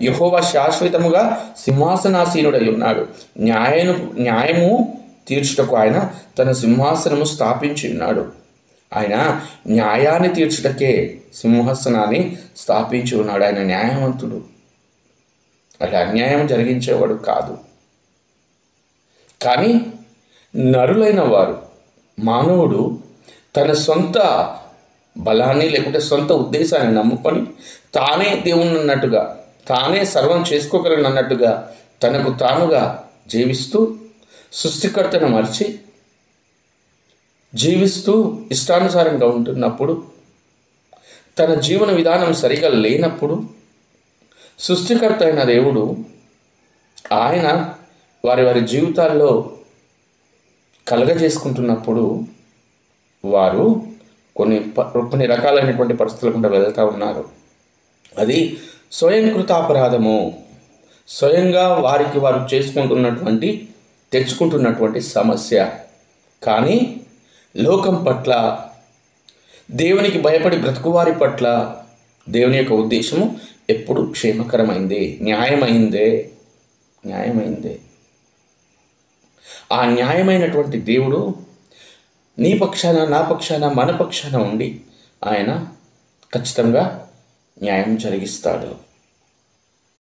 యెహోవా శాశ్వతముగా సింహాసనాసీనుడై ఉన్నాడు. న్యాయము తీర్చుటకు ఆయన తన సింహాసనము స్థాపించి ఉన్నాడు. ఆయన న్యాయాన్ని తీర్చుటకే సింహాసనాన్ని స్థాపించి ఉన్నాడు. ఆయన న్యాయవంతుడు, అలా అన్యాయం జరిగించేవాడు కాదు. కానీ నరులైన వారు, మానవుడు తన సొంత బలాన్ని లేకుంటే సొంత ఉద్దేశాన్ని నమ్ముకొని తానే దేవుని అన్నట్టుగా, తానే సర్వం చేసుకోగలను అన్నట్టుగా తనకు తానుగా జీవిస్తూ సృష్టికర్తను మరిచి జీవిస్తూ ఇష్టానుసారంగా ఉంటున్నప్పుడు, తన జీవన విధానం సరిగా లేనప్పుడు సృష్టికర్త అయిన దేవుడు ఆయన వారి జీవితాల్లో కలగజేసుకుంటున్నప్పుడు వారు కొన్ని రకాలైనటువంటి పరిస్థితుల గుండా వెళ్తూ ఉన్నారు. అది స్వయంకృతాపరాధము, స్వయంగా వారికి వారు తెచ్చుకుంటున్నటువంటి సమస్య. కానీ లోకం పట్ల, దేవునికి భయపడి బ్రతుకువారి పట్ల దేవుని యొక్క ఉద్దేశము ఎప్పుడు క్షేమకరమైందే, న్యాయమైందే. ఆ న్యాయమైనటువంటి దేవుడు నీ పక్షాన, నా పక్షాన, మన పక్షాన ఉండి ఆయన ఖచ్చితంగా న్యాయం జరిగిస్తాడు.